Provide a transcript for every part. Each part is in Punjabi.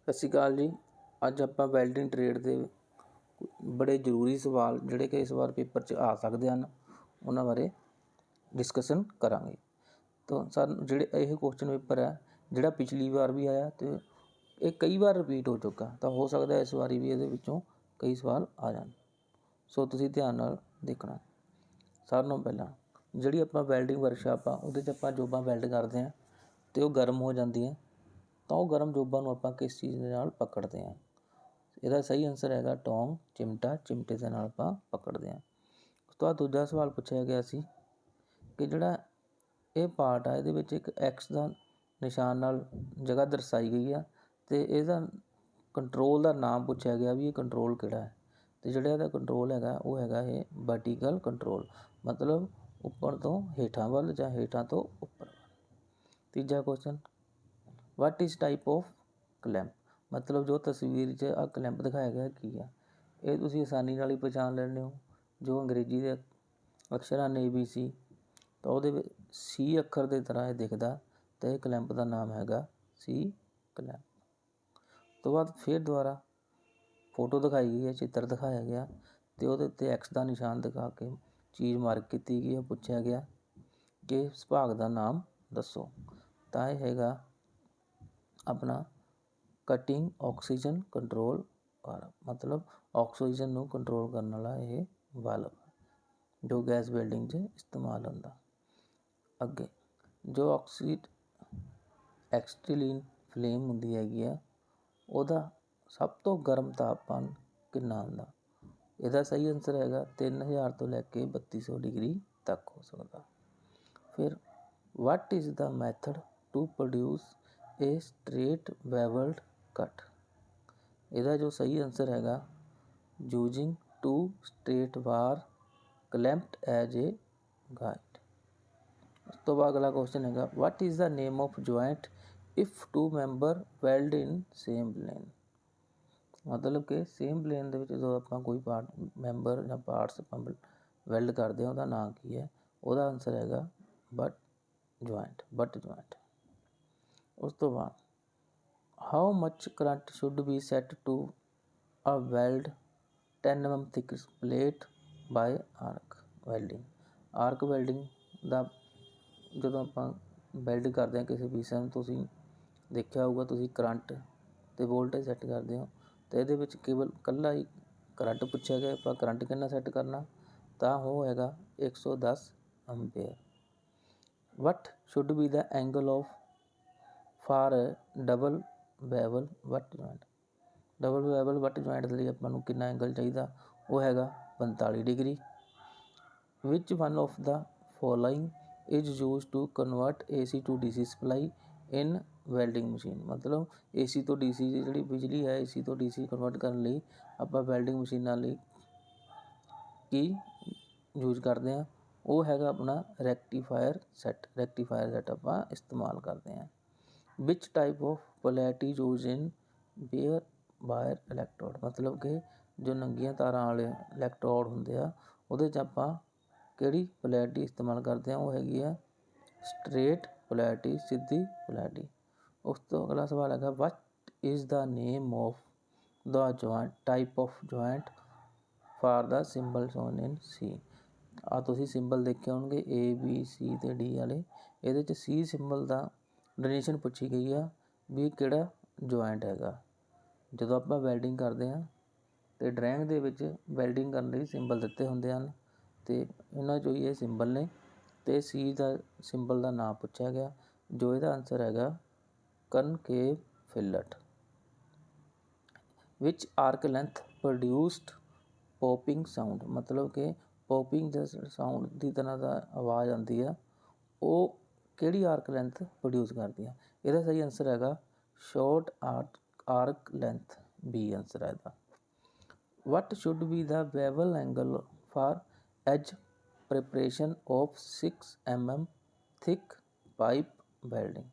ਸਤਿ ਸ਼੍ਰੀ ਅਕਾਲ ਜੀ। ਅੱਜ ਆਪਾਂ ਵੈਲਡਿੰਗ ਟ੍ਰੇਡ ਦੇ ਬੜੇ ਜ਼ਰੂਰੀ ਸਵਾਲ ਜਿਹੜੇ ਕਿ ਇਸ ਵਾਰ ਪੇਪਰ 'ਚ ਆ ਸਕਦੇ ਹਨ ਉਹਨਾਂ ਬਾਰੇ ਡਿਸਕਸ਼ਨ ਕਰਾਂਗੇ। ਤਾਂ ਸਾਨੂੰ ਜਿਹੜੇ ਇਹ ਕੁਐਸਚਨ ਪੇਪਰ ਹੈ ਜਿਹੜਾ ਪਿਛਲੀ ਵਾਰ ਵੀ ਆਇਆ ਅਤੇ ਇਹ ਕਈ ਵਾਰ ਰਿਪੀਟ ਹੋ ਚੁੱਕਾ, ਤਾਂ ਹੋ ਸਕਦਾ ਇਸ ਵਾਰੀ ਵੀ ਇਹਦੇ ਵਿੱਚੋਂ ਕਈ ਸਵਾਲ ਆ ਜਾਣ। ਸੋ ਤੁਸੀਂ ਧਿਆਨ ਨਾਲ ਦੇਖਣਾ। ਸਾਰਿਆਂ ਨਾਲੋਂ ਪਹਿਲਾਂ ਜਿਹੜੀ ਆਪਾਂ ਵੈਲਡਿੰਗ ਵਰਕਸ਼ਾਪ ਆ ਉਹਦੇ 'ਚ ਆਪਾਂ ਜੋਬਾਂ ਵੈਲਡ ਕਰਦੇ ਹਾਂ ਅਤੇ ਉਹ ਗਰਮ ਹੋ ਜਾਂਦੀਆਂ, ਤਾਂ ਉਹ ਗਰਮ ਜੋਬਾਂ ਨੂੰ ਆਪਾਂ ਕਿਸ ਚੀਜ਼ ਦੇ ਨਾਲ ਪਕੜਦੇ ਹਾਂ? ਇਹਦਾ ਸਹੀ ਆਨਸਰ ਹੈਗਾ ਟੋਂਗ, ਚਿਮਟਾ। ਚਿਮਟੇ ਦੇ ਨਾਲ ਆਪਾਂ ਪਕੜਦੇ ਹਾਂ। ਉਸ ਤੋਂ ਬਾਅਦ ਦੂਜਾ ਸਵਾਲ ਪੁੱਛਿਆ ਗਿਆ ਸੀ ਕਿ ਜਿਹੜਾ ਇਹ ਪਾਰਟ ਆ ਇਹਦੇ ਵਿੱਚ ਇੱਕ ਐਕਸ ਦਾ ਨਿਸ਼ਾਨ ਨਾਲ ਜਗ੍ਹਾ ਦਰਸਾਈ ਗਈ ਆ ਅਤੇ ਇਹਦਾ ਕੰਟਰੋਲ ਦਾ ਨਾਮ ਪੁੱਛਿਆ ਗਿਆ ਵੀ ਇਹ ਕੰਟਰੋਲ ਕਿਹੜਾ ਹੈ, ਅਤੇ ਜਿਹੜਾ ਇਹਦਾ ਕੰਟਰੋਲ ਹੈਗਾ ਉਹ ਹੈਗਾ ਇਹ ਵਰਟੀਕਲ ਕੰਟਰੋਲ, ਮਤਲਬ ਉੱਪਰ ਤੋਂ ਹੇਠਾਂ ਵੱਲ ਜਾਂ ਹੇਠਾਂ ਤੋਂ ਉੱਪਰ ਵੱਲ। ਤੀਜਾ question, what is type of clamp, ਮਤਲਬ ਜੋ ਤਸਵੀਰ 'ਚ ਆਹ ਕਲੈਂਪ ਦਿਖਾਇਆ ਗਿਆ ਕੀ ਆ? ਇਹ ਤੁਸੀਂ ਆਸਾਨੀ ਨਾਲ ਹੀ ਪਛਾਣ ਲੈਂਦੇ ਹੋ। ਜੋ ਅੰਗਰੇਜ਼ੀ ਦੇ ਅਕਸ਼ਰਾਂ ਨੇ ABC, ਤਾਂ ਉਹਦੇ ਵਿੱਚ C ਅੱਖਰ ਦੇ ਤਰ੍ਹਾਂ ਇਹ ਦਿਖਦਾ, ਅਤੇ ਇਹ ਕਲੈਂਪ ਦਾ ਨਾਮ ਹੈਗਾ C ਕਲੈਂਪ। ਤੋਂ ਬਾਅਦ ਫਿਰ ਦੁਬਾਰਾ ਫੋਟੋ ਦਿਖਾਈ ਗਈ ਹੈ, ਚਿੱਤਰ ਦਿਖਾਇਆ ਗਿਆ ਅਤੇ ਉਹਦੇ ਉੱਤੇ ਐਕਸ ਦਾ ਨਿਸ਼ਾਨ ਦਿਖਾ ਕੇ ਚੀਜ਼ ਮਾਰਕ ਕੀਤੀ ਗਈ ਹੈ। ਪੁੱਛਿਆ ਗਿਆ ਕਿ ਇਸ ਭਾਗ ਦਾ ਨਾਮ ਦੱਸੋ, ਤਾਂ ਇਹ ਹੈਗਾ ਆਪਣਾ ਕਟਿੰਗ ਆਕਸੀਜਨ ਕੰਟਰੋਲ ਵਾਲਾ, ਮਤਲਬ ਆਕਸੀਜਨ ਨੂੰ ਕੰਟਰੋਲ ਕਰਨ ਵਾਲਾ ਇਹ ਵਾਲਵ ਜੋ ਗੈਸ ਬਿਲਡਿੰਗ 'ਚ ਇਸਤੇਮਾਲ ਹੁੰਦਾ। ਅੱਗੇ ਜੋ ਐਕਸਟੀਲੀਨ ਫਲੇਮ ਹੁੰਦੀ ਹੈਗੀ ਆ ਉਹਦਾ ਸਭ ਤੋਂ ਗਰਮ ਤਾਪਮਾਨ ਕਿੰਨਾ ਹੁੰਦਾ? ਇਹਦਾ ਸਹੀ ਆਨਸਰ ਹੈਗਾ 3000 ਤੋਂ ਲੈ ਕੇ 3200 ਡਿਗਰੀ ਤੱਕ ਹੋ ਸਕਦਾ। ਫਿਰ what is the method to produce a straight bevelled cut? ਇਹਦਾ ਜੋ ਸਹੀ ਆਨਸਰ ਹੈਗਾ using 2 straight bar clamped as a guide. ਉਸ ਤੋਂ ਬਾਅਦ ਅਗਲਾ ਕੁਐਸਚਨ ਹੈਗਾ what is the name of joint if 2 member weld in same plane? ਮਤਲਬ ਕਿ ਸੇਮ ਪਲੇਨ ਦੇ ਵਿੱਚ ਜਦੋਂ ਆਪਾਂ ਕੋਈ ਮੈਂਬਰ ਜਾਂ ਪਾਰਟਸ ਆਪਾਂ ਵੈਲਡ ਕਰਦੇ ਹਾਂ ਉਹਦਾ ਨਾਂ ਕੀ ਹੈ? ਉਹਦਾ ਆਨਸਰ ਹੈਗਾ ਬੱਟ ਜੁਆਇੰਟ। ਉਸ ਤੋਂ ਬਾਅਦ how much current should be set to a weld 10 mm thick plate by arc welding? Arc welding ਦਾ ਜਦੋਂ ਆਪਾਂ ਵੈਲਡ ਕਰਦੇ ਹਾਂ ਕਿਸੇ ਪੀਸ ਨੂੰ, ਤੁਸੀਂ ਦੇਖਿਆ ਹੋਊਗਾ ਤੁਸੀਂ ਕਰੰਟ ਅਤੇ ਵੋਲਟੇਜ ਸੈੱਟ ਕਰਦੇ ਹੋ, ਅਤੇ ਇਹਦੇ ਵਿੱਚ ਕੇਵਲ ਇਕੱਲਾ ਹੀ ਕਰੰਟ ਪੁੱਛਿਆ ਗਿਆ। ਆਪਾਂ ਕਰੰਟ ਕਿੰਨਾ ਸੈੱਟ ਕਰਨਾ, ਤਾਂ ਉਹ ਹੈਗਾ 110 ampere. What should be the angle of for double bevel butt joint? Double bevel butt joint ਦੇ ਲਈ ਆਪਾਂ ਨੂੰ ਕਿੰਨਾ ਐਂਗਲ ਚਾਹੀਦਾ? ਉਹ ਹੈਗਾ 45 degree. Which one of the following is use to convert AC to DC supply in welding machine? ਮਤਲਬ AC ਤੋਂ DC ਦੀ ਜਿਹੜੀ ਬਿਜਲੀ ਹੈ AC ਤੋਂ DC ਕਨਵਰਟ ਕਰਨ ਲਈ ਆਪਾਂ ਵੈਲਡਿੰਗ ਮਸ਼ੀਨਾਂ ਲਈ ਕੀ ਯੂਜ਼ ਕਰਦੇ ਹਾਂ? ਉਹ ਹੈਗਾ ਆਪਣਾ ਰੈਕਟੀਫਾਇਰ ਸੈੱਟ ਆਪਾਂ ਇਸਤੇਮਾਲ ਕਰਦੇ ਹਾਂ। Which type of polarity use in bare wire electrode? ਮਤਲਬ ਕਿ ਜੋ ਨੰਗੀਆਂ ਤਾਰਾਂ ਵਾਲੇ ਇਲੈਕਟ੍ਰੋਡ ਹੁੰਦੇ ਆ ਉਹਦੇ 'ਚ ਆਪਾਂ ਕਿਹੜੀ ਪੋਲੈਰਿਟੀ ਇਸਤੇਮਾਲ ਕਰਦੇ ਹਾਂ? ਉਹ ਹੈਗੀ ਆ ਸਟ੍ਰੇਟ ਪੋਲੈਰਿਟੀ, ਸਿੱਧੀ ਪੋਲੈਰਿਟੀ। ਉਸ ਤੋਂ ਅਗਲਾ ਸਵਾਲ ਹੈਗਾ what is the name of the type of joint for the symbol shown in C? ਆ ਤੁਸੀਂ ਸਿੰਬਲ ਦੇਖੇ ਹੋਣਗੇ ABC ਅਤੇ D ਵਾਲੇ, ਇਹਦੇ 'ਚ C ਸਿੰਬਲ ਦਾ ਡੈਫੀਨੇਸ਼ਨ ਪੁੱਛੀ ਗਈ ਆ ਵੀ ਕਿਹੜਾ ਜੁਆਇੰਟ ਹੈਗਾ। ਜਦੋਂ ਆਪਾਂ ਵੈਲਡਿੰਗ ਕਰਦੇ ਹਾਂ ਅਤੇ ਡਰਾਇੰਗ ਦੇ ਵਿੱਚ ਵੈਲਡਿੰਗ ਕਰਨ ਲਈ ਸਿੰਬਲ ਦਿੱਤੇ ਹੁੰਦੇ ਹਨ, ਅਤੇ ਇਹਨਾਂ 'ਚੋਂ ਹੀ ਇਹ ਸਿੰਬਲ ਨੇ, ਅਤੇ C ਦਾ ਸਿੰਬਲ ਦਾ ਨਾਮ ਪੁੱਛਿਆ ਗਿਆ ਜੋ ਇਹਦਾ ਆਨਸਰ ਹੈਗਾ ਕਨਕੇਵ ਫਿਲਟ। ਵਿਚ ਆਰਕ ਲੈਂਥ ਪ੍ਰੋਡਿਊਸਡ ਪੋਪਿੰਗ ਸਾਊਂਡ? ਮਤਲਬ ਕਿ ਪੋਪਿੰਗ ਦਾ ਸਾਊਂਡ ਦੀ ਤਰ੍ਹਾਂ ਦਾ ਆਵਾਜ਼ ਆਉਂਦੀ ਆ, ਉਹ ਕਿਹੜੀ ਆਰਕ ਲੈਂਥ ਪ੍ਰੋਡਿਊਸ ਕਰਦੀ ਆ? ਇਹਦਾ ਸਹੀ ਆਨਸਰ ਹੈਗਾ short arc length, B answer ਹੈ ਇਹਦਾ। What should be the bevel angle for edge preparation of 6 mm thick pipe welding?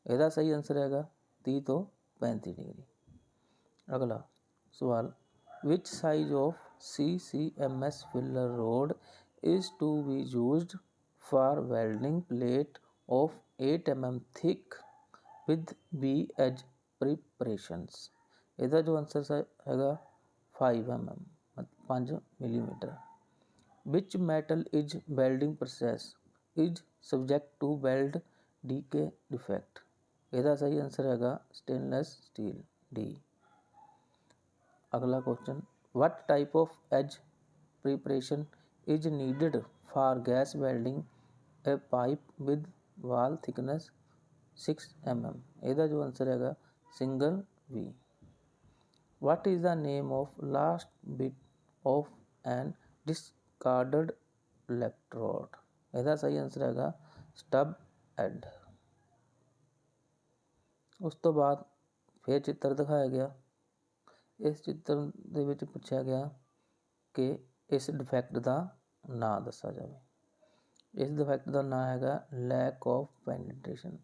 ਇਹਦਾ ਸਹੀ ਆਨਸਰ ਹੈਗਾ 30 ਤੋਂ 35 ਡਿਗਰੀ। ਅਗਲਾ ਸਵਾਲ which size of CCMS filler rod is to be used for welding plate of 8 mm thick with B edge preparations? ਇਹਦਾ ਜੋ ਆਨਸਰ ਹੈਗਾ 5 mm 5 millimetre. Which metal is welding process is subject to weld decay defect. ਇਹਦਾ ਸਹੀ ਆਨਸਰ ਹੈਗਾ ਸਟੇਨਲੈਸ ਸਟੀਲ ਡੀ। ਅਗਲਾ question, what type of edge preparation is needed for gas welding a pipe with wall thickness 6 mm। ਇਹਦਾ ਜੋ ਆਨਸਰ ਹੈਗਾ single V। what is the name of last bit of an discarded electrode। ਇਹਦਾ ਸਹੀ ਆਨਸਰ ਹੈਗਾ stub head। ਉਸ ਤੋਂ ਬਾਅਦ ਫਿਰ ਚਿੱਤਰ ਦਿਖਾਇਆ ਗਿਆ। ਇਸ ਚਿੱਤਰ ਦੇ ਵਿੱਚ ਪੁੱਛਿਆ ਗਿਆ ਕਿ ਇਸ ਡਿਫੈਕਟ ਦਾ ਨਾਂ ਦੱਸਿਆ ਜਾਵੇ। ਇਸ ਡਿਫੈਕਟ ਦਾ ਨਾਂ ਹੈਗਾ ਲੈਕ ਆਫ ਪੈਨੀਟ੍ਰੇਸ਼ਨ।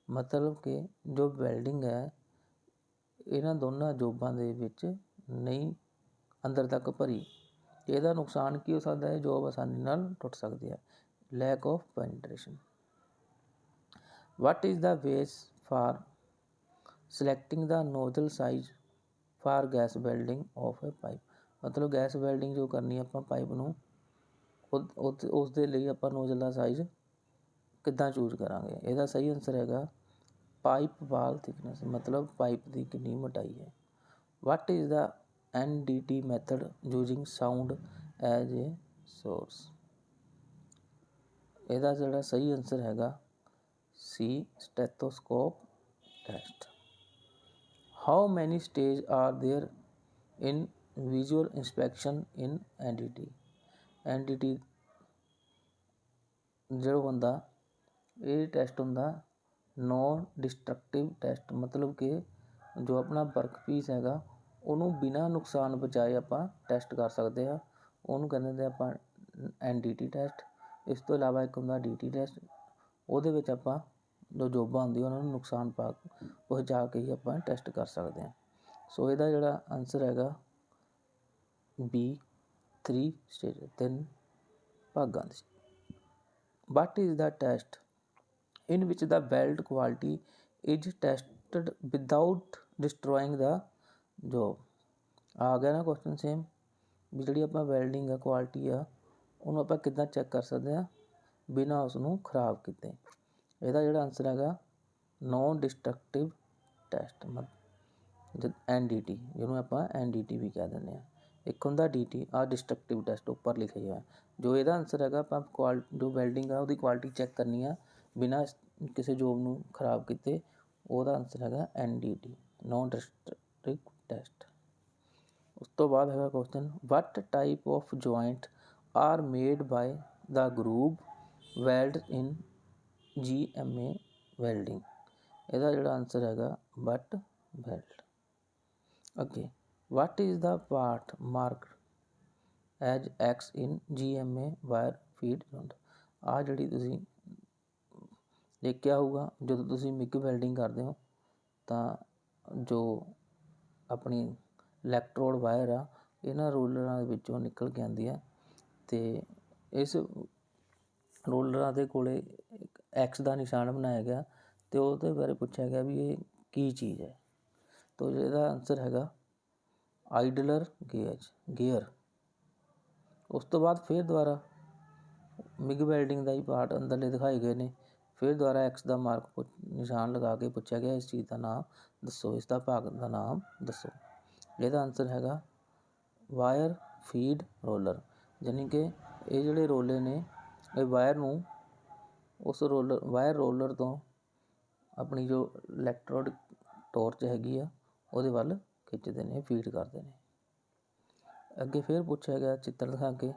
ਮਤਲਬ ਕਿ ਜੋ ਵੈਲਡਿੰਗ ਹੈ ਇਹਨਾਂ ਦੋਨਾਂ ਜੋਬਾਂ ਦੇ ਵਿੱਚ ਨਹੀਂ ਅੰਦਰ ਤੱਕ ਭਰੀ। ਇਹਦਾ ਨੁਕਸਾਨ ਕੀ ਹੋ ਸਕਦਾ ਹੈ? ਜੋਬ ਆਸਾਨੀ ਨਾਲ ਟੁੱਟ ਸਕਦੀ ਹੈ। Lack of penetration. What is the base for selecting the nozzle size for gas welding of a pipe. ਮਤਲਬ ਗੈਸ ਵੈਲਡਿੰਗ ਜੋ ਕਰਨੀ ਆਪਾਂ ਪਾਈਪ ਨੂੰ ਉਸ ਦੇ ਲਈ ਆਪਾਂ ਨੋਜ਼ਲ ਦਾ ਸਾਈਜ਼ ਕਿੱਦਾਂ ਚੂਜ਼ ਕਰਾਂਗੇ। ਇਹਦਾ ਸਹੀ ਆਨਸਰ ਹੈਗਾ ਪਾਈਪ ਵਾਲ ਥਿਕਨੈਸ। ਮਤਲਬ ਪਾਈਪ ਦੀ ਕਿੰਨੀ ਮੋਟਾਈ ਹੈ। What is the NDT method using sound as a source. ਇਹਦਾ ਜਿਹੜਾ ਸਹੀ ਆਨਸਰ ਹੈਗਾ C stethoscope test. How many stage are there in visual inspection in NDT। NDT ਜਿਹੜਾ ਹੁੰਦਾ ਇਹ ਟੈਸਟ ਹੁੰਦਾ ਨੋਨ ਡਿਸਟਰਕਟਿਵ ਟੈਸਟ। ਮਤਲਬ ਕਿ ਜੋ ਆਪਣਾ ਵਰਕ ਪੀਸ ਹੈਗਾ ਉਹਨੂੰ ਬਿਨਾਂ ਨੁਕਸਾਨ ਬਚਾਏ ਆਪਾਂ ਟੈਸਟ ਕਰ ਸਕਦੇ ਹਾਂ। ਉਹਨੂੰ ਕਹਿੰਦੇ ਹੁੰਦੇ ਆਪਾਂ NDT ਟੈਸਟ। ਇਸ ਤੋਂ ਇਲਾਵਾ ਇੱਕ ਹੁੰਦਾ DT ਟੈਸਟ। ਉਹਦੇ ਵਿੱਚ ਆਪਾਂ ਜੋ ਜੋਬਾਂ ਹੁੰਦੀਆਂ ਉਹਨਾਂ ਨੂੰ ਨੁਕਸਾਨ ਪਹੁੰਚਾ ਕੇ ਹੀ ਆਪਾਂ ਟੈਸਟ ਕਰ ਸਕਦੇ ਹਾਂ। ਸੋ ਇਹਦਾ ਜਿਹੜਾ ਆਨਸਰ ਹੈਗਾ B 3 ਸਟੇਜ 3 ਭਾਗਾਂ ਦੇ। What is the test in which the weld quality is tested without destroying the job. ਆ ਗਿਆ ਨਾ ਕੁਐਸਚਨ ਸੇਮ ਵੀ ਜਿਹੜੀ ਆਪਾਂ ਵੈਲਡਿੰਗ ਆ ਕੁਆਲਿਟੀ ਆ ਉਹਨੂੰ ਆਪਾਂ ਕਿੱਦਾਂ ਚੈੱਕ ਕਰ ਸਕਦੇ ਹਾਂ ਬਿਨਾਂ ਉਸ ਨੂੰ ਖਰਾਬ ਕੀਤੇ। ਇਹਦਾ ਜਿਹੜਾ ਆਨਸਰ ਹੈਗਾ ਨੋਨ ਡਿਸਟਰਕਟਿਵ ਟੈਸਟ NDT, ਜਿਹਨੂੰ ਆਪਾਂ NDT ਵੀ ਕਹਿ ਦਿੰਦੇ ਹਾਂ। ਇੱਕ ਹੁੰਦਾ DT ਆ ਡਿਸਟਰਕਟਿਵ ਟੈਸਟ ਉੱਪਰ ਲਿਖਿਆ ਹੋਇਆ। ਜੋ ਇਹਦਾ ਆਨਸਰ ਹੈਗਾ ਆਪਾਂ ਜੋ ਵੈਲਡਿੰਗ ਆ ਉਹਦੀ ਕੁਆਲਿਟੀ ਚੈੱਕ ਕਰਨੀ ਆ ਬਿਨਾਂ ਕਿਸੇ ਜੋਬ ਨੂੰ ਖਰਾਬ ਕੀਤੇ। ਉਹਦਾ ਆਨਸਰ ਹੈਗਾ NDT ਨੋਨ ਡਿਸਟਰਕਟਿਵ ਟੈਸਟ। ਉਸ ਤੋਂ ਬਾਅਦ ਹੈਗਾ question, what type of joint are made by the groove weld in GMA welding. ਇਹਦਾ ਜਿਹੜਾ ਆਨਸਰ ਹੈਗਾ ਬੱਟ ਵੈਲਡ। ਅੱਗੇ, what is the part marked as X in GMA wire feed joint. ਆਹ ਜਿਹੜੀ ਤੁਸੀਂ ਦੇਖਿਆ ਹੋਊਗਾ ਜਦੋਂ ਤੁਸੀਂ ਮਿਗ ਵੈਲਡਿੰਗ ਕਰਦੇ ਹੋ ਤਾਂ ਜੋ ਆਪਣੀ ਇਲੈਕਟ੍ਰੋਡ ਵਾਇਰ ਆ ਇਹਨਾਂ ਰੋਲਰਾਂ ਦੇ ਵਿੱਚੋਂ ਨਿਕਲ ਕੇ ਆਉਂਦੀ ਆ ਅਤੇ ਇਸ ਰੋਲਰਾਂ ਦੇ ਕੋਲ ਇੱਕ X ਦਾ ਨਿਸ਼ਾਨ ਬਣਾਇਆ ਗਿਆ ਅਤੇ ਉਹਦੇ ਬਾਰੇ ਪੁੱਛਿਆ ਗਿਆ ਵੀ ਇਹ ਕੀ ਚੀਜ਼ ਹੈ। ਤਾਂ ਇਹਦਾ ਆਨਸਰ ਹੈਗਾ ਆਈਡਲਰ ਗੇਅਰ। ਉਸ ਤੋਂ ਬਾਅਦ ਫਿਰ ਦੁਬਾਰਾ ਮਿਗ ਵੈਲਡਿੰਗ ਦਾ ਹੀ ਪਾਰਟ ਅੰਦਰਲੇ ਦਿਖਾਏ ਗਏ ਨੇ। ਫਿਰ ਦੁਬਾਰਾ X ਦਾ ਮਾਰਕ ਨਿਸ਼ਾਨ ਲਗਾ ਕੇ ਪੁੱਛਿਆ ਗਿਆ ਇਸ ਚੀਜ਼ ਦਾ ਨਾਮ ਦੱਸੋ, ਇਸ ਦਾ ਭਾਗ ਦਾ ਨਾਮ ਦੱਸੋ। ਇਹਦਾ ਆਨਸਰ ਹੈਗਾ ਵਾਇਰ ਫੀਡ ਰੋਲਰ। ਯਾਨੀ ਕਿ ਇਹ ਜਿਹੜੇ ਰੋਲੇ ਨੇ ਇਹ ਵਾਇਰ ਨੂੰ ਉਸ ਵਾਇਰ ਰੋਲਰ ਤੋਂ ਆਪਣੀ ਜੋ ਇਲੈਕਟ੍ਰੋਡ ਟੋਰਚ ਹੈਗੀ ਆ ਉਹਦੇ ਵੱਲ ਖਿੱਚਦੇ ਨੇ, ਫੀਡ ਕਰਦੇ ਨੇ। ਅੱਗੇ ਫਿਰ ਪੁੱਛਿਆ ਗਿਆ ਚਿੱਤਰ ਦਿਖਾ ਕੇ,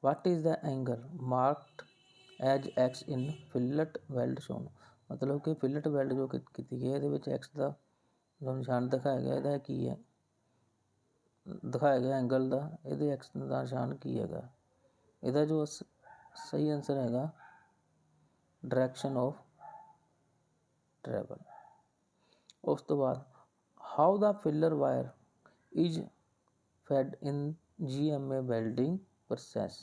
what is the angle marked as X in fillet weld shown. ਮਤਲਬ ਕਿ ਫਿਲਟ ਵੈਲਡ ਜੋ ਕੀਤੀ ਗਈ ਇਹਦੇ ਵਿੱਚ X ਦਾ ਜੋ ਨਿਸ਼ਾਨ ਦਿਖਾਇਆ ਗਿਆ ਇਹਦਾ ਕੀ ਹੈ, ਦਿਖਾਇਆ ਗਿਆ ਐਂਗਲ ਦਾ, ਇਹਦੇ X ਦਾ ਨਿਸ਼ਾਨ ਕੀ ਹੈਗਾ। ਇਹਦਾ ਜੋ ਸਹੀ ਆਨਸਰ ਹੈਗਾ ਡਾਇਰੈਕਸ਼ਨ ਆਫ ਟਰੈਵਲ। ਉਸ ਤੋਂ ਬਾਅਦ how the filler wire is fed in GMA welding process.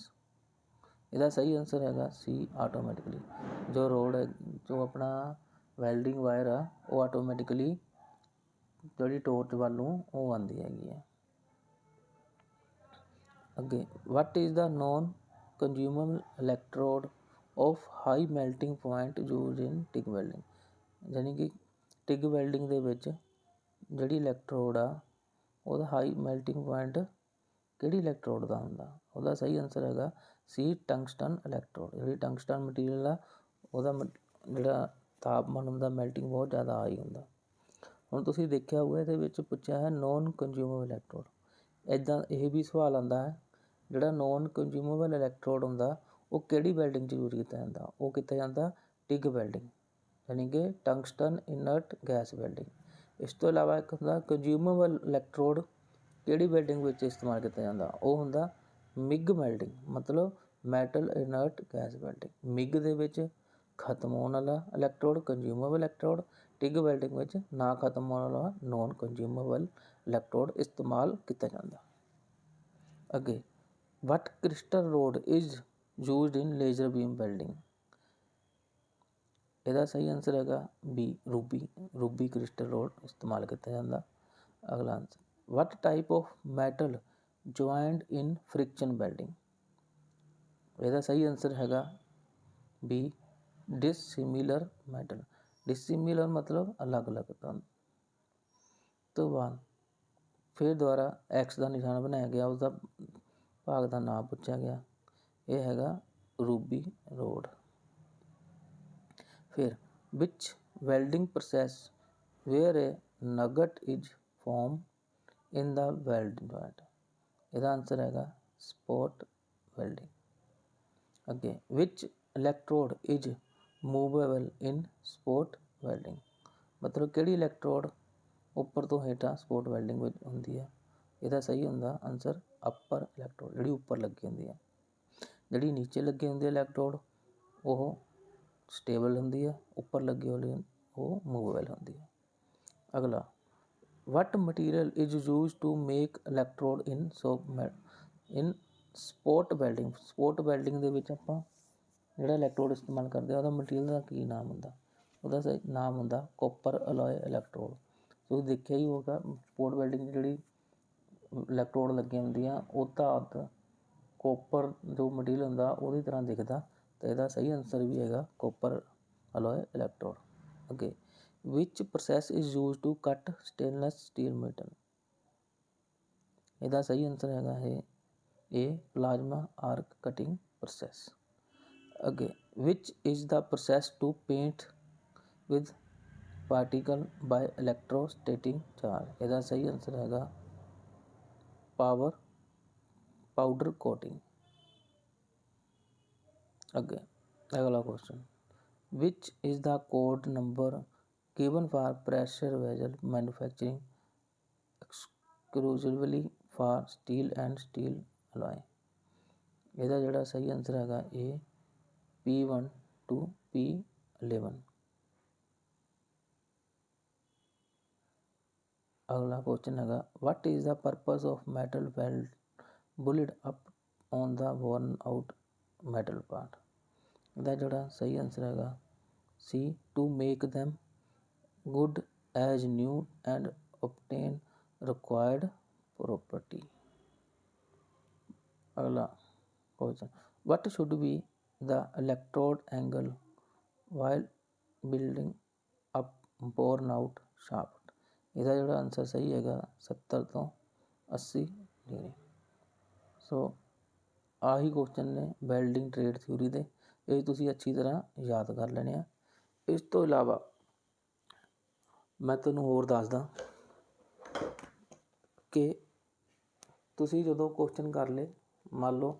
ਇਹਦਾ ਸਹੀ ਆਨਸਰ ਹੈਗਾ C ਆਟੋਮੈਟਿਕਲੀ। ਜੋ ਰੋਡ ਹੈ ਜੋ ਆਪਣਾ ਵੈਲਡਿੰਗ ਵਾਇਰ ਆ ਉਹ ਆਟੋਮੈਟਿਕਲੀ ਜਿਹੜੀ ਟੋਰਚ ਵੱਲ ਨੂੰ ਉਹ ਆਉਂਦੀ ਹੈਗੀ ਹੈ। ਅੱਗੇ, what is the non consumable electrode of high melting point used in TIG welding. ਯਾਨੀ ਕਿ ਟਿਗ ਵੈਲਡਿੰਗ ਦੇ ਵਿੱਚ ਜਿਹੜੀ ਇਲੈਕਟ੍ਰੋਡ ਆ ਉਹਦਾ ਹਾਈ ਮੈਲਟਿੰਗ ਪੁਆਇੰਟ ਕਿਹੜੀ ਇਲੈਕਟ੍ਰੋਡ ਦਾ ਹੁੰਦਾ? ਉਹਦਾ ਸਹੀ ਆਨਸਰ ਹੈਗਾ ਸੀ, ਟੰਗਸਟਨ ਇਲੈਕਟ੍ਰੋਡ। ਜਿਹੜੀ ਟੰਗਸਟਨ ਮਟੀਰੀਅਲ ਆ ਉਹਦਾ ਜਿਹੜਾ ਤਾਪਮਾਨ ਹੁੰਦਾ ਮੈਲਟਿੰਗ ਬਹੁਤ ਜ਼ਿਆਦਾ ਹਾਈ ਹੁੰਦਾ। ਹੁਣ ਤੁਸੀਂ ਦੇਖਿਆ ਹੋਊਗਾ ਇਹਦੇ ਵਿੱਚ ਪੁੱਛਿਆ ਹੈ ਨੋਨ ਕੰਜ਼ਿਊਮੇਬਲ ਇਲੈਕਟ੍ਰੋਡ। ਇੱਦਾਂ ਇਹ ਵੀ ਸਵਾਲ ਆਉਂਦਾ ਹੈ ਜਿਹੜਾ ਨੋਨ ਕੰਜ਼ਿਊਮੇਬਲ ਇਲੈਕਟ੍ਰੋਡ ਹੁੰਦਾ ਉਹ ਕਿਹੜੀ ਵੈਲਡਿੰਗ 'ਚ ਯੂਜ਼ ਕੀਤਾ ਜਾਂਦਾ? ਉਹ ਕੀਤਾ ਜਾਂਦਾ ਟਿਗ ਵੈਲਡਿੰਗ, ਯਾਨੀ ਕਿ ਟੰਗਸਟਨ ਇਨਰਟ ਗੈਸ ਵੈਲਡਿੰਗ। ਇਸ ਤੋਂ ਇਲਾਵਾ ਇੱਕ ਹੁੰਦਾ ਕੰਜ਼ਿਊਮੇਬਲ ਇਲੈਕਟ੍ਰੋਡ, ਕਿਹੜੀ ਵੈਲਡਿੰਗ ਵਿੱਚ ਇਸਤੇਮਾਲ ਕੀਤਾ ਜਾਂਦਾ? ਉਹ ਹੁੰਦਾ ਮਿਗ ਵੈਲਡਿੰਗ, ਮਤਲਬ ਮੈਟਲ ਇਨਰਟ ਗੈਸ ਵੈਲਡਿੰਗ। ਮਿਗ ਦੇ ਵਿੱਚ ਖਤਮ ਹੋਣ ਵਾਲਾ ਇਲੈਕਟ੍ਰੋਡ ਕੰਜ਼ਿਊਮੇਬਲ ਇਲੈਕਟ੍ਰੋਡ, ਟਿਗ ਵੈਲਡਿੰਗ ਵਿੱਚ ਨਾ ਖਤਮ ਹੋਣ ਵਾਲਾ ਨੋਨ ਕੰਜ਼ਿਊਮੇਬਲ ਇਲੈਕਟ੍ਰੋਡ ਇਸਤੇਮਾਲ ਕੀਤਾ ਜਾਂਦਾ। ਅੱਗੇ, what crystal rod is used in laser beam welding. ਇਹਦਾ ਸਹੀ ਆਨਸਰ ਹੈਗਾ ਬੀ, ਰੂਬੀ ਕ੍ਰਿਸਟਲ ਰੋਡ ਇਸਤੇਮਾਲ ਕੀਤਾ ਜਾਂਦਾ। ਅਗਲਾ answer, what type of metal joined in friction welding. ਇਹਦਾ ਸਹੀ ਆਨਸਰ ਹੈਗਾ ਬੀ, ਡਿਸਿਮਿਲਰ ਮੈਟਲ। ਡਿਸਿਮਿਲਰ ਮਤਲਬ ਅਲੱਗ-ਅਲੱਗ ਤੋਂ ਬਾਅਦ ਫਿਰ ਦੁਬਾਰਾ ਐਕਸ ਦਾ ਨਿਸ਼ਾਨ ਬਣਾਇਆ ਗਿਆ, ਉਸਦਾ ਭਾਗ ਦਾ ਨਾਮ ਪੁੱਛਿਆ ਗਿਆ, ਇਹ ਹੈਗਾ ਰੂਬੀ ਰੋਡ। ਫਿਰ which welding process where a nugget is form in the weld joint. ਇਹਦਾ ਆਨਸਰ ਹੈਗਾ ਸਪੋਟ ਵੈਲਡਿੰਗ। ਅੱਗੇ, which electrode is movable in spot welding. ਮਤਲਬ ਕਿਹੜੀ ਇਲੈਕਟ੍ਰੋਡ ਉੱਪਰ ਤੋਂ ਹੇਠਾਂ ਸਪੋਟ ਵੈਲਡਿੰਗ ਵਿੱਚ ਹੁੰਦੀ ਹੈ? ਇਹਦਾ ਸਹੀ ਹੁੰਦਾ ਆਨਸਰ ਅਪਰ ਇਲੈਕਟ੍ਰੋਡ, ਜਿਹੜੀ ਉੱਪਰ ਲੱਗੀ ਹੁੰਦੀ ਹੈ। ਜਿਹੜੀ ਨੀਚੇ ਲੱਗੀ ਹੁੰਦੀ ਹੈ ਇਲੈਕਟ੍ਰੋਡ ਉਹ ਸਟੇਬਲ ਹੁੰਦੀ ਹੈ, ਉੱਪਰ ਲੱਗੀ ਹੋਈ ਉਹ ਮੂਵੇਬਲ ਹੁੰਦੀ ਹੈ। ਅਗਲਾ, what material is use to make electrode in spot welding. Spot welding ਦੇ ਵਿੱਚ ਆਪਾਂ ਜਿਹੜਾ ਇਲੈਕਟ੍ਰੋਡ ਇਸਤੇਮਾਲ ਕਰਦੇ ਆ ਉਹਦਾ ਮਟੀਰੀਅਲ ਦਾ ਕੀ ਨਾਮ ਹੁੰਦਾ? ਉਹਦਾ ਸਹੀ ਨਾਮ ਹੁੰਦਾ ਕੋਪਰ ਅਲੋਏ ਇਲੈਕਟ੍ਰੋਡ। ਤੁਸੀਂ ਦੇਖਿਆ ਹੀ ਹੋਗਾ ਸਪੋਟ ਵੈਲਡਿੰਗ ਜਿਹੜੀ ਇਲੈਕਟ੍ਰੋਡ ਲੱਗੀਆਂ ਹੁੰਦੀਆਂ ਉਹ ਧਾਤ ਕੋਪਰ ਜੋ ਮਟੀਰੀਅਲ ਹੁੰਦਾ ਉਹਦੀ ਤਰ੍ਹਾਂ ਦਿਖਦਾ, ਤਾਂ ਇਹਦਾ ਸਹੀ ਆਨਸਰ ਵੀ ਹੈਗਾ ਕੋਪਰ ਅਲੋਏ ਇਲੈਕਟ੍ਰੋਡ। ਅੱਗੇ, ਵਿਚ ਪ੍ਰੋਸੈਸ ਇਜ਼ ਯੂਜ਼ ਟੂ ਕੱਟ ਸਟੇਨਲੈਸ ਸਟੀਲ ਮੈਟਲ। ਇਹਦਾ ਸਹੀ ਆਨਸਰ ਹੈਗਾ ਇਹ ਪਲਾਜ਼ਮਾ ਆਰਕ ਕਟਿੰਗ ਪ੍ਰੋਸੈਸ। ਅੱਗੇ, which is the process to paint with particle by electrostatic charge. ਇਹਦਾ ਸਹੀ ਆਨਸਰ ਹੈਗਾ ਪਾਊਡਰ ਕੋਟਿੰਗ। ਅੱਗੇ, ਅਗਲਾ question, which is the code number given for pressure vessel manufacturing exclusively for steel and steel alloy. ਇਹਦਾ ਜਿਹੜਾ ਸਹੀ ਆਨਸਰ ਹੈਗਾ ਇਹ P1 to P11। ਅਗਲਾ ਕੁਐਸਚਨ ਹੈਗਾ, what is the purpose of metal build up on the worn out metal part. ਇਹਦਾ ਜਿਹੜਾ ਸਹੀ ਆਨਸਰ ਹੈਗਾ C, to make them good as new and obtain required property। ਅਗਲਾ question, what should be the electrode angle while building up worn out shaft। ਇਹਦਾ ਜਿਹੜਾ ਆਨਸਰ ਸਹੀ ਹੈਗਾ 70 ਤੋਂ 80 ਡਿਗਰੀ। ਸੋ ਆਹੀ ਕੁਐਸਚਨ ਨੇ ਵੈਲਡਿੰਗ ਟ੍ਰੇਡ ਥਿਊਰੀ ਦੇ, ਇਹ ਤੁਸੀਂ ਅੱਛੀ ਤਰ੍ਹਾਂ ਯਾਦ ਕਰ ਲੈਣੇ ਆ। ਇਸ ਤੋਂ ਇਲਾਵਾ ਮੈਂ ਤੁਹਾਨੂੰ ਹੋਰ ਦੱਸਦਾ ਕਿ ਤੁਸੀਂ ਜਦੋਂ ਕੁਐਸਚਨ ਕਰ ਲਏ, ਮੰਨ ਲਓ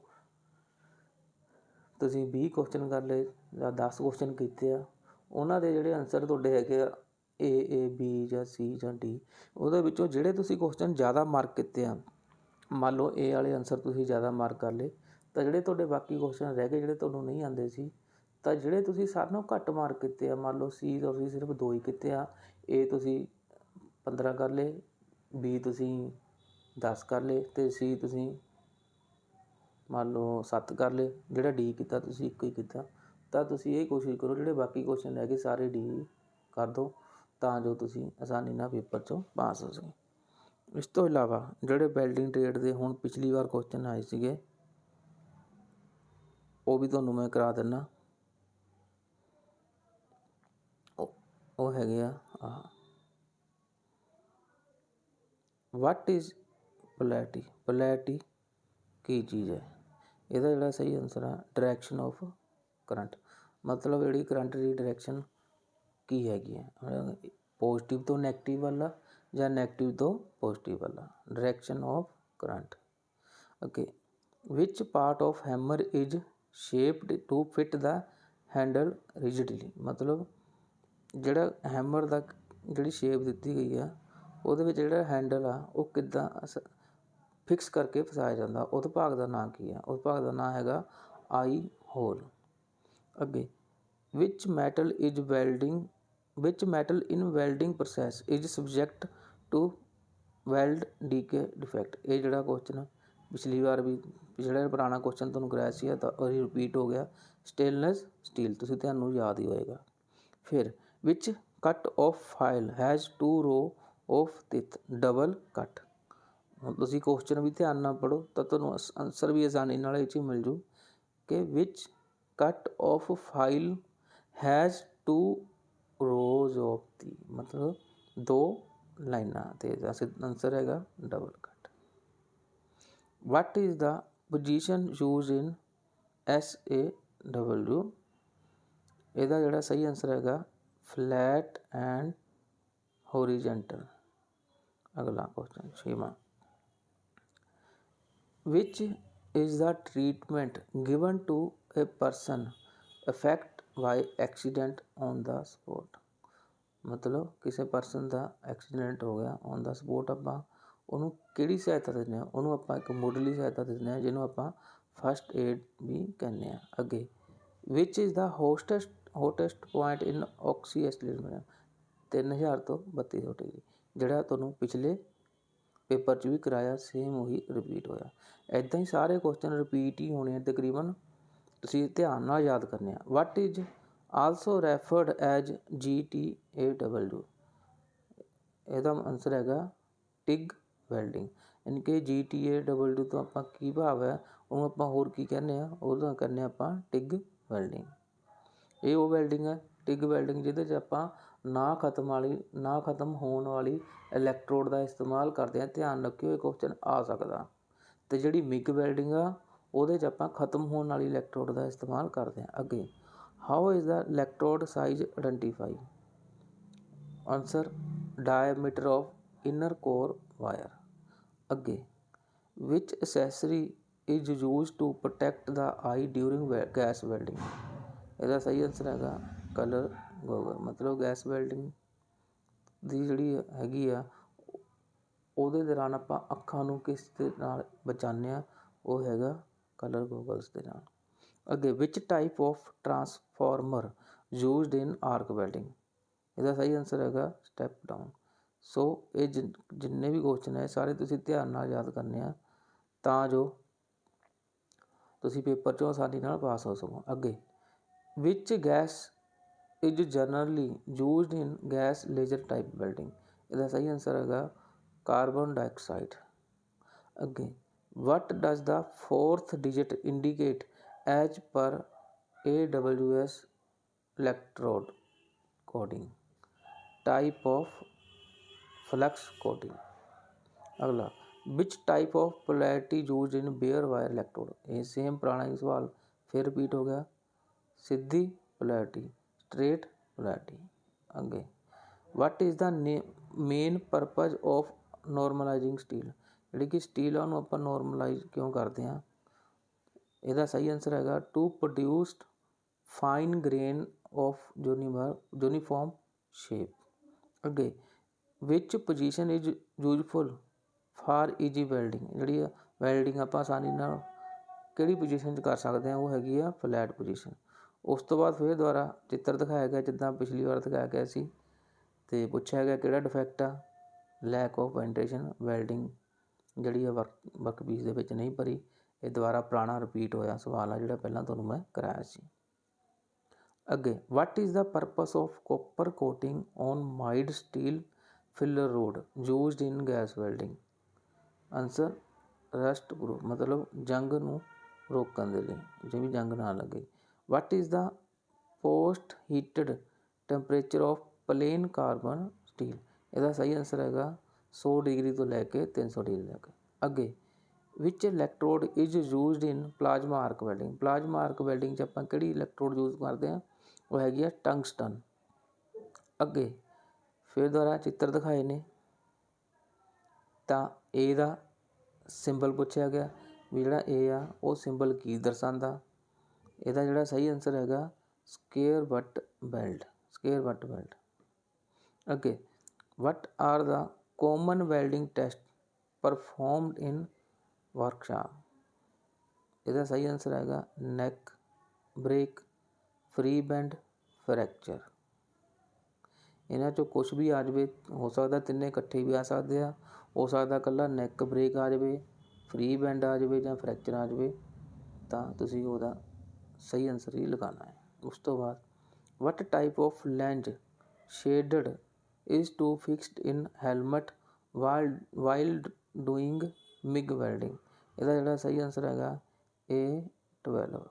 ਤੁਸੀਂ 20 ਕੁਐਸਚਨ ਕਰ ਲਏ ਜਾਂ 10 ਕੁਐਸਚਨ ਕੀਤੇ ਆ, ਉਹਨਾਂ ਦੇ ਜਿਹੜੇ ਆਨਸਰ ਤੁਹਾਡੇ ਹੈਗੇ ਆ A B ਜਾਂ C ਜਾਂ D, ਉਹਦੇ ਵਿੱਚੋਂ ਜਿਹੜੇ ਤੁਸੀਂ ਕੁਐਸਚਨ ਜ਼ਿਆਦਾ ਮਾਰਕ ਕੀਤੇ ਆ, ਮੰਨ ਲਓ A ਵਾਲੇ ਆਨਸਰ ਤੁਸੀਂ ਜ਼ਿਆਦਾ ਮਾਰਕ ਕਰ ਲਏ, ਤਾਂ ਜਿਹੜੇ ਤੁਹਾਡੇ ਬਾਕੀ ਕੁਐਸਚਨ ਰਹਿ ਗਏ ਜਿਹੜੇ ਤੁਹਾਨੂੰ ਨਹੀਂ ਆਉਂਦੇ ਸੀ, ਤਾਂ ਜਿਹੜੇ ਤੁਸੀਂ ਸਾਰਿਆਂ ਨਾਲੋਂ ਘੱਟ ਮਾਰਕ ਕੀਤੇ ਆ, ਮੰਨ ਲਓ C ਤੁਸੀਂ ਸਿਰਫ 2 ਹੀ ਕੀਤੇ ਆ, A ਤੁਸੀਂ 15 ਕਰ ਲਏ, B ਤੁਸੀਂ 10 ਕਰ ਲਏ ਅਤੇ C ਤੁਸੀਂ ਮੰਨ ਲਓ 7 ਕਰ ਲਏ, ਜਿਹੜਾ D ਕੀਤਾ ਤੁਸੀਂ 1 ਹੀ ਕੀਤਾ। ਤਾਂ ਤੁਸੀਂ ਇਹ ਕੋਸ਼ਿਸ਼ ਕਰੋ ਜਿਹੜੇ ਬਾਕੀ ਕੁਐਸਚਨ ਰਹਿ ਗਏ ਸਾਰੇ D ਕਰ ਦਿਓ, ਤਾਂ ਜੋ ਤੁਸੀਂ ਆਸਾਨੀ ਨਾਲ ਪੇਪਰ 'ਚੋਂ ਪਾਸ ਹੋ ਸਕੇ। ਇਸ ਤੋਂ ਇਲਾਵਾ ਜਿਹੜੇ ਵੈਲਡਿੰਗ ਟ੍ਰੇਡ ਦੇ ਹੁਣ ਪਿਛਲੀ ਵਾਰ ਕੁਐਸਚਨ ਆਏ ਸੀਗੇ ਉਹ ਵੀ ਤੁਹਾਨੂੰ ਮੈਂ ਕਰਾ ਦਿੰਦਾ। ਉਹ ਹੈਗੇ ਆ ਵਾਟ ਇਜ਼ ਪੋਲੈਰਿਟੀ। ਪੋਲੈਰਿਟੀ ਕੀ ਚੀਜ਼ ਹੈ? ਇਹਦਾ ਜਿਹੜਾ ਸਹੀ ਆਨਸਰ ਆ ਡਾਇਰੈਕਸ਼ਨ ਆਫ ਕਰੰਟ। ਮਤਲਬ ਜਿਹੜੀ ਕਰੰਟ ਦੀ ਡਾਇਰੈਕਸ਼ਨ ਕੀ ਹੈਗੀ ਹੈ, ਪੋਜ਼ੀਟਿਵ ਤੋਂ ਨੈਗੇਟਿਵ ਵੱਲ ਜਾਂ ਨੈਗੇਟਿਵ ਤੋਂ ਪੋਜ਼ੀਟਿਵ ਵੱਲ। Direction of current. Okay. Which part of hammer is shaped to fit the handle rigidly. ਮਤਲਬ ਜਿਹੜਾ ਹੈਮਰ ਦਾ ਜਿਹੜੀ ਸ਼ੇਪ ਦਿੱਤੀ ਗਈ ਆ ਉਹਦੇ ਵਿੱਚ ਜਿਹੜਾ ਹੈਂਡਲ ਆ ਉਹ ਕਿੱਦਾਂ ਫਿਕਸ ਕਰਕੇ ਫਸਾਇਆ ਜਾਂਦਾ, ਉਸ ਭਾਗ ਦਾ ਨਾਂ ਕੀ ਆ? ਉਸ ਭਾਗ ਦਾ ਨਾਂ ਹੈਗਾ ਆਈ ਹੋਲ। ਅੱਗੇ which metal in welding process is subject to weld decay defect. ਇਹ ਜਿਹੜਾ ਕੁਐਸਚਨ ਪਿਛਲੀ ਵਾਰ ਵੀ ਜਿਹੜਾ ਪੁਰਾਣਾ ਕੁਐਸਚਨ ਤੁਹਾਨੂੰ ਕਰਾਇਆ ਸੀ ਤਾਂ ਉਹ ਰਿਪੀਟ ਹੋ ਗਿਆ। ਸਟੇਨਲੈਸ ਸਟੀਲ ਤੁਸੀਂ ਤੁਹਾਨੂੰ ਯਾਦ ਹੀ ਹੋਏਗਾ। ਫਿਰ ਵਿਚ ਕੱਟ ਆਫ ਫਾਈਲ ਹੈਜ਼ 2 ਰੋ ਆਫ ਟਿਥ ਡਬਲ ਕੱਟ। ਹੁਣ ਤੁਸੀਂ ਕੁਐਸਚਨ ਵੀ ਧਿਆਨ ਨਾਲ ਪੜ੍ਹੋ ਤਾਂ ਤੁਹਾਨੂੰ ਆਨਸਰ ਵੀ ਆਸਾਨੀ ਨਾਲ ਇਹ 'ਚ ਮਿਲ ਜੂ ਕਿ which cut of file has 2 rows of the, ਮਤਲਬ 2 ਲਾਈਨਾਂ ਤੇ ਆਨਸਰ ਹੈਗਾ double cut. What is the position use in SAW। ਇਹਦਾ ਜਿਹੜਾ ਸਹੀ ਆਨਸਰ ਹੈਗਾ ਫਲੈਟ ਐਂਡ ਹੋਰੀਜੈਂਟਲ। ਅਗਲਾ ਕੁਐਸਚਨ 6ਵਾਂ। Which is the treatment given to a person affect by accident on the spot. ਮਤਲਬ ਕਿਸੇ ਪਰਸਨ ਦਾ ਐਕਸੀਡੈਂਟ ਹੋ ਗਿਆ ਔਨ ਦਾ ਸਪੋਟ, ਆਪਾਂ ਉਹਨੂੰ ਕਿਹੜੀ ਸਹਾਇਤਾ ਦਿੰਦੇ ਹਾਂ? ਉਹਨੂੰ ਆਪਾਂ ਇੱਕ ਮੁੱਢਲੀ ਸਹਾਇਤਾ ਦਿੰਦੇ ਹਾਂ ਜਿਹਨੂੰ ਆਪਾਂ ਫਸਟ ਏਡ ਵੀ ਕਹਿੰਦੇ ਹਾਂ। ਅੱਗੇ ਵਿਚ ਇਜ਼ ਦਾ ਹੋਟੈਸਟ ਪੁਆਇੰਟ ਇਨ ਆਕਸੀਐਸਲੇਸ਼ਨ। 3000 ਤੋਂ 3200 ਡਿਗਰੀ ਜਿਹੜਾ ਤੁਹਾਨੂੰ ਪਿਛਲੇ ਪੇਪਰ 'ਚ ਵੀ ਕਰਾਇਆ, ਸੇਮ ਉਹੀ ਰਿਪੀਟ ਹੋਇਆ। ਇੱਦਾਂ ਹੀ ਸਾਰੇ ਕੁਐਸਚਨ ਰਿਪੀਟ ਹੀ ਹੋਣੇ ਆ ਤਕਰੀਬਨ, ਤੁਸੀਂ ਧਿਆਨ ਨਾਲ ਯਾਦ ਕਰਨੇ ਆ। What is also referred as GTAW। ਇਹਦਾ ਆਨਸਰ ਹੈਗਾ ਟਿਗ ਵੈਲਡਿੰਗ। ਯਾਨੀ ਕਿ GTAW ਤੋਂ ਆਪਾਂ ਕੀ ਭਾਵ ਹੈ, ਉਹਨੂੰ ਆਪਾਂ ਹੋਰ ਕੀ ਕਹਿੰਦੇ ਆ? ਉਹਦਾ ਕਹਿੰਦੇ ਆਪਾਂ ਟਿਗ ਵੈਲਡਿੰਗ। ਇਹ ਉਹ ਵੈਲਡਿੰਗ ਹੈ ਟਿਗ ਵੈਲਡਿੰਗ ਜਿਹਦੇ 'ਚ ਆਪਾਂ ਨਾ ਖਤਮ ਹੋਣ ਵਾਲੀ ਇਲੈਕਟ੍ਰੋਡ ਦਾ ਇਸਤੇਮਾਲ ਕਰਦੇ ਹਾਂ। ਧਿਆਨ ਰੱਖਿਓ ਇਹ ਕੁਐਸਚਨ ਆ ਸਕਦਾ। ਅਤੇ ਜਿਹੜੀ ਮਿਗ ਵੈਲਡਿੰਗ ਆ ਉਹਦੇ 'ਚ ਆਪਾਂ ਖਤਮ ਹੋਣ ਵਾਲੀ ਇਲੈਕਟ੍ਰੋਡ ਦਾ ਇਸਤੇਮਾਲ ਕਰਦੇ ਹਾਂ। ਅੱਗੇ how is the electrode size identify. Answer diameter of inner core wire. ਅੱਗੇ which accessory is use to protect the eye during gas welding. ਇਹਦਾ ਸਹੀ ਆਨਸਰ ਹੈਗਾ ਕਲਰ ਗੋਗਲ। ਮਤਲਬ ਗੈਸ ਵੈਲਡਿੰਗ ਦੀ ਜਿਹੜੀ ਹੈਗੀ ਆ ਉਹਦੇ ਦੌਰਾਨ ਆਪਾਂ ਅੱਖਾਂ ਨੂੰ ਕਿਸ ਦੇ ਨਾਲ ਬਚਾਉਂਦੇ ਹਾਂ? ਉਹ ਹੈਗਾ ਕਲਰ ਗੋਗਲਸ ਦੇ ਨਾਲ। ਅੱਗੇ which type of transformer used in arc welding. ਇਹਦਾ ਸਹੀ ਆਨਸਰ ਹੈਗਾ ਸਟੈਪ ਡਾਊਨ। ਸੋ ਇਹ ਜਿੰਨੇ ਵੀ ਕੁਐਸਚਨ ਹੈ ਸਾਰੇ ਤੁਸੀਂ ਧਿਆਨ ਨਾਲ ਯਾਦ ਕਰਨੇ ਆ ਤਾਂ ਜੋ ਤੁਸੀਂ ਪੇਪਰ 'ਚੋਂ ਆਸਾਨੀ ਨਾਲ ਪਾਸ ਹੋ ਸਕੋ। ਅੱਗੇ which gas is generally used in gas laser type welding. ਇਹਦਾ ਸਹੀ ਆਨਸਰ ਹੈਗਾ ਕਾਰਬਨ ਡਾਈਆਕਸਾਈਡ। ਅੱਗੇ what does the 4th digit indicate as per AWS electrode coding type of flux coding. ਅਗਲਾ which type of polarity used in bare wire electrode. ਇਹ ਸੇਮ ਪੁਰਾਣਾ ਹੀ ਸਵਾਲ ਫਿਰ ਰਿਪੀਟ ਹੋ ਗਿਆ। ਸਿੱਧੀ ਪੋਲੈਰਿਟੀ, ਸਟ੍ਰੇਟ ਪੋਲੈਰਿਟੀ। ਅੱਗੇ what is the main purpose of normalising steel. ਜਿਹੜੀ ਕਿ ਸਟੀਲ ਆ ਉਹਨੂੰ ਆਪਾਂ ਨੋਰਮਲਾਈਜ਼ ਕਿਉਂ ਕਰਦੇ ਹਾਂ? ਇਹਦਾ ਸਹੀ ਆਨਸਰ ਹੈਗਾ to produced fine grain of uniform shape. ਅੱਗੇ which position is useful for easy welding. ਜਿਹੜੀ ਵੈਲਡਿੰਗ ਆਪਾਂ ਆਸਾਨੀ ਨਾਲ ਕਿਹੜੀ ਪੋਜੀਸ਼ਨ 'ਚ ਕਰ ਸਕਦੇ ਹਾਂ? ਉਹ ਹੈਗੀ ਆ ਫਲੈਟ ਪੋਜੀਸ਼ਨ। ਉਸ ਤੋਂ ਬਾਅਦ ਫਿਰ ਦੁਬਾਰਾ ਚਿੱਤਰ ਦਿਖਾਇਆ ਗਿਆ ਜਿੱਦਾਂ ਪਿਛਲੀ ਵਾਰ ਦਿਖਾਇਆ ਗਿਆ ਸੀ ਅਤੇ ਪੁੱਛਿਆ ਗਿਆ ਕਿਹੜਾ ਡਿਫੈਕਟ ਆ? Lack of ventilation. ਵੈਲਡਿੰਗ ਜਿਹੜੀ ਆ ਵਰਕ ਪੀਸ ਦੇ ਵਿੱਚ ਨਹੀਂ ਭਰੀ। ਇਹ ਦੁਬਾਰਾ ਪੁਰਾਣਾ ਰਿਪੀਟ ਹੋਇਆ ਸਵਾਲ ਆ ਜਿਹੜਾ ਪਹਿਲਾਂ ਤੁਹਾਨੂੰ ਮੈਂ ਕਰਾਇਆ ਸੀ। ਅੱਗੇ, what is the purpose of copper coating on mild steel filler rod used in gas welding? Answer, rust proof, ਮਤਲਬ ਜੰਗ ਨੂੰ ਰੋਕਣ ਦੇ ਲਈ, ਜਿਵੇਂ ਜੰਗ ਨਾ ਲੱਗੇ। what is the post heated temperature of plain carbon steel? ਇਹਦਾ ਸਹੀ ਆਂਸਰ ਹੈਗਾ 100 ਡਿਗਰੀ ਤੋਂ ਲੈ ਕੇ 300 ਡਿਗਰੀ ਤੱਕ। ਅੱਗੇ, which electrode is used in plasma arc welding? plasma arc welding 'ਚ ਆਪਾਂ ਕਿਹੜੀ ਇਲੈਕਟ੍ਰੋਡ ਯੂਜ਼ ਕਰਦੇ ਹਾਂ? ਉਹ ਹੈਗੀ ਆ ਟੰਗਸਟਨ। ਅੱਗੇ ਫਿਰ ਦੁਬਾਰਾ ਚਿੱਤਰ ਦਿਖਾਏ ਨੇ ਤਾਂ ਏ ਦਾ ਸਿੰਬਲ ਪੁੱਛਿਆ ਗਿਆ ਵੀ ਜਿਹੜਾ ਏ ਆ ਉਹ ਸਿੰਬਲ ਕੀ ਦਰਸਾਉਂਦਾ? ਇਹਦਾ ਜਿਹੜਾ ਸਹੀ ਆਂਸਰ ਹੈਗਾ square butt weld, square butt weld. ਅੱਗੇ, what are the common welding test performed in workshop? ਇਹਦਾ ਸਹੀ ਆਂਸਰ ਹੈਗਾ nick break, free bend, fracture. ਇਹਨਾਂ 'ਚੋਂ ਕੁਛ ਵੀ ਆ ਜਾਵੇ, ਹੋ ਸਕਦਾ ਤਿੰਨੇ ਇਕੱਠੇ ਵੀ ਆ ਸਕਦੇ ਆ, ਹੋ ਸਕਦਾ ਇਕੱਲਾ ਨੈਕ ਬ੍ਰੇਕ ਆ ਜਾਵੇ, ਫਰੀ ਬੈਂਡ ਆ ਜਾਵੇ ਜਾਂ ਫਰੈਕਚਰ ਆ ਜਾਵੇ, ਤਾਂ ਤੁਸੀਂ ਉਹਦਾ ਸਹੀ ਆਂਸਰ ਹੀ ਲਗਾਉਣਾ ਹੈ। ਉਸ ਤੋਂ ਬਾਅਦ, what type of lens shade is to fixed in helmet while doing MIG welding? ਇਹਦਾ ਜਿਹੜਾ ਸਹੀ ਆਂਸਰ ਹੈਗਾ A12।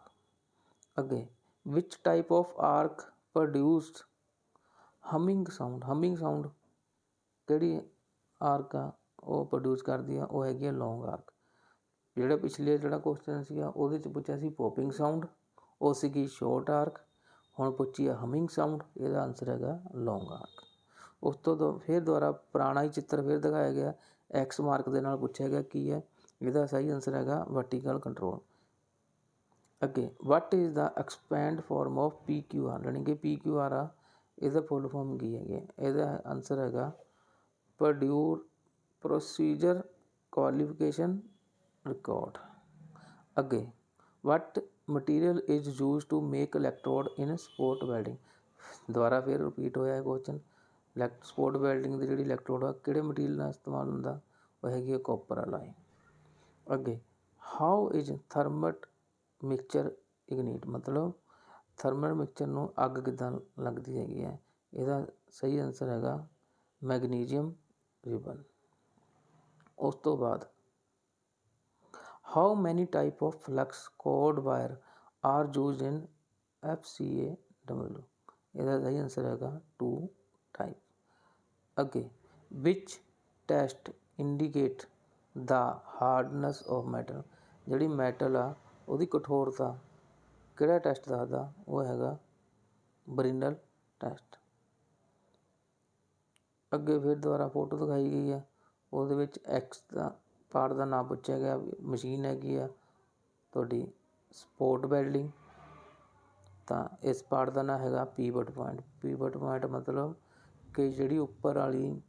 ਅੱਗੇ, which type of arc produced humming sound? Humming sound ਕਿਹੜੀ ਆਰਕ ਆ ਉਹ ਪ੍ਰੋਡਿਊਸ ਕਰਦੀ ਆ? ਉਹ ਹੈਗੀ ਆ ਲੌਂਗ ਆਰਕ। ਜਿਹੜਾ ਪਿਛਲੇ ਜਿਹੜਾ ਕੁਐਸਚਨ ਸੀਗਾ ਉਹਦੇ 'ਚ ਪੁੱਛਿਆ ਸੀ ਪੋਪਿੰਗ ਸਾਊਂਡ, ਉਹ ਸੀਗੀ ਸ਼ੋਰਟ ਆਰਕ। ਹੁਣ ਪੁੱਛੀ ਆ ਹਮਿੰਗ ਸਾਊਂਡ, ਇਹਦਾ ਆਂਸਰ ਹੈਗਾ ਲੌਂਗ ਆਰਕ। ਉਸ ਤੋਂ ਫਿਰ ਦੁਬਾਰਾ ਪੁਰਾਣਾ ਹੀ ਚਿੱਤਰ ਫਿਰ ਦਿਖਾਇਆ ਗਿਆ, ਐਕਸ ਮਾਰਕ ਦੇ ਨਾਲ ਪੁੱਛਿਆ ਗਿਆ ਕੀ ਹੈ? ਇਹਦਾ ਸਹੀ ਆਂਸਰ ਹੈਗਾ ਵਰਟੀਕਲ ਕੰਟਰੋਲ। ਅੱਗੇ, what is the expand farm of PQR? ਯਾਨੀ ਕਿ PQR ਆ, ਇਹਦਾ ਫੁੱਲ ਫਾਰਮ ਕੀ ਹੈਗੇ? ਇਹਦਾ ਆਂਸਰ ਹੈਗਾ ਪ੍ਰੋਸੀਜਰ ਕੁਆਲੀਫਿਕੇਸ਼ਨ ਰਿਕਾਰਡ। ਅੱਗੇ, what material is use to make electrode in spot welding? ਦੁਬਾਰਾ ਫਿਰ ਰਿਪੀਟ ਹੋਇਆ ਕੁਐਸਚਨ। ਸਪੋਰਟ ਵੈਲਡਿੰਗ ਦੀ ਜਿਹੜੀ ਇਲੈਕਟ੍ਰੋਡ ਆ ਕਿਹੜੇ ਮਟੀਰੀਅਲ ਨਾਲ ਇਸਤੇਮਾਲ ਹੁੰਦਾ? ਉਹ ਹੈਗੀ ਆ ਕਾਪਰ ਅਲਾਈ। ਅੱਗੇ, ਹਾਊ ਇਜ਼ ਥਰਮਟ ਮਿਕਸਚਰ ਇਗਨੀਟ? ਮਤਲਬ ਥਰਮਲ ਮਿਕਸਚਰ ਨੂੰ ਅੱਗ ਕਿੱਦਾਂ ਲੱਗਦੀ ਹੈਗੀ ਹੈ? ਇਹਦਾ ਸਹੀ ਆਂਸਰ ਹੈਗਾ ਮੈਗਨੀਜ਼ੀਅਮ ਰਿਬਨ। ਉਸ ਤੋਂ ਬਾਅਦ, how many type of flux cored wire are used in FCAW? ਇਹਦਾ ਸਹੀ ਆਂਸਰ ਹੈਗਾ 2 ਟਾਈਪ। ਅੱਗੇ, which test indicate the hardness of metal? ਜਿਹੜੀ ਮੈਟਲ ਆ ਉਹਦੀ ਕਠੋਰਤਾ ਕਿਹੜਾ ਟੈਸਟ ਦੱਸਦਾ? ਉਹ ਹੈਗਾ ਬਰਿਨਲ ਟੈਸਟ। ਅੱਗੇ ਫਿਰ ਦੁਬਾਰਾ ਫੋਟੋ ਦਿਖਾਈ ਗਈ ਆ, ਉਹਦੇ ਵਿੱਚ ਐਕਸ ਦਾ ਪਾਰਟ ਦਾ ਨਾਮ ਪੁੱਛਿਆ ਗਿਆ, ਮਸ਼ੀਨ ਹੈਗੀ ਆ ਤੁਹਾਡੀ ਸਪੋਰਟ ਵੈਲਡਿੰਗ, ਤਾਂ ਇਸ ਪਾਰਟ ਦਾ ਨਾਮ ਹੈਗਾ ਪੀਵਟ ਪੁਆਇੰਟ। ਪੀਵਟ ਪੁਆਇੰਟ ਮਤਲਬ ਕਿ ਜਿਹੜੀ ਉੱਪਰ ਵਾਲੀ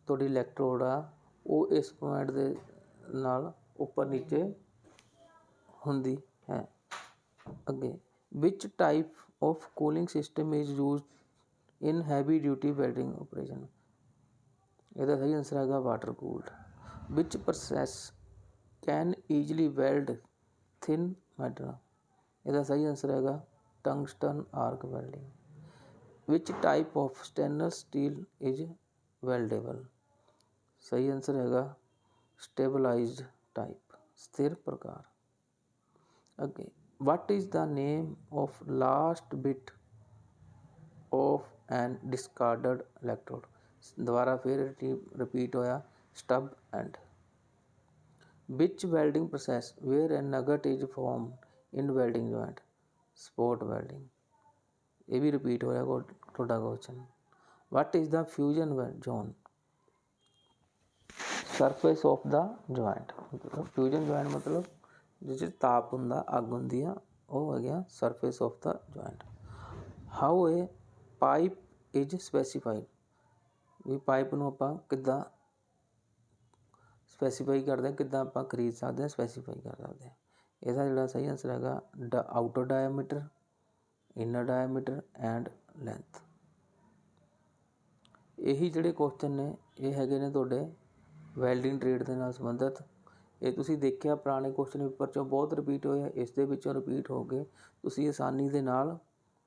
ਤੁਹਾਡੀ ਇਲੈਕਟ੍ਰੋਡ ਆ ਉਹ ਇਸ ਪੁਆਇੰਟ ਦੇ ਨਾਲ ਉੱਪਰ ਨੀਚੇ ਹੁੰਦੀ ਹੈ। ਅੱਗੇ, which type of cooling system is used in heavy duty welding operation? ਇਹਦਾ ਸਹੀ ਆਂਸਰ ਹੈਗਾ water cooled. Which process can easily weld thin metal? ਇਹਦਾ ਸਹੀ ਆਂਸਰ ਹੈਗਾ tungsten arc welding. Which type of stainless steel is weldable? ਸਹੀ ਆਂਸਰ ਹੈਗਾ ਸਟੇਬਲਾਈਜ਼ਡ ਟਾਈਪ, ਸਥਿਰ ਪ੍ਰਕਾਰ। ਅੱਗੇ, what is the name of last bit of an discarded electrode? ਦੁਬਾਰਾ ਫਿਰ ਰਿਪੀਟ ਹੋਇਆ stub end. Which welding process where a nugget is formed in welding joint? Spot welding. ਇਹ ਵੀ ਰਿਪੀਟ ਹੋਇਆ ਤੁਹਾਡਾ question. What is the fusion zone? Surface of the joint. Fusion joint ਮਤਲਬ ਜਿਸ 'ਚ ਤਾਪ ਹੁੰਦਾ, ਅੱਗ ਹੁੰਦੀ ਆ, ਉਹ ਹੈਗਾ surface of the joint. How a pipe is specified? ਵੀ ਪਾਈਪ ਨੂੰ ਆਪਾਂ ਕਿੱਦਾਂ ਸਪੈਸੀਫਾਈ ਕਰਦੇ ਹਾਂ, ਕਿੱਦਾਂ ਆਪਾਂ ਖਰੀਦ ਸਕਦੇ ਹਾਂ, ਸਪੈਸੀਫਾਈ ਕਰ ਸਕਦੇ ਹਾਂ? ਇਹਦਾ ਜਿਹੜਾ ਸਹੀ ਆਂਸਰ ਹੈਗਾ outer diameter, inner diameter and length. ਇਹੀ ਜਿਹੜੇ ਕੁਐਸਚਨ ਨੇ ਇਹ ਹੈਗੇ ਨੇ ਤੁਹਾਡੇ ਵੈਲਡਿੰਗ ਟ੍ਰੇਡ ਦੇ ਨਾਲ ਸੰਬੰਧਿਤ। ਇਹ ਤੁਸੀਂ ਦੇਖਿਆ ਪੁਰਾਣੇ ਕੁਐਸਚਨ ਪੇਪਰ 'ਚੋਂ ਬਹੁਤ ਰਿਪੀਟ ਹੋਏ, ਇਸ ਦੇ ਵਿੱਚੋਂ ਰਿਪੀਟ ਹੋ ਕੇ ਤੁਸੀਂ ਆਸਾਨੀ ਦੇ ਨਾਲ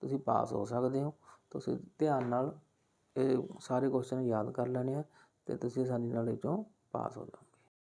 ਤੁਸੀਂ ਪਾਸ ਹੋ ਸਕਦੇ ਹੋ। ਤੁਸੀਂ ਧਿਆਨ ਨਾਲ ਇਹ ਸਾਰੇ ਕੁਐਸਚਨ ਯਾਦ ਕਰ ਲੈਣੇ ਆ ਅਤੇ ਤੁਸੀਂ ਆਸਾਨੀ ਨਾਲ ਇਹ 'ਚੋਂ ਪਾਸ ਹੋ ਜਾਓਗੇ।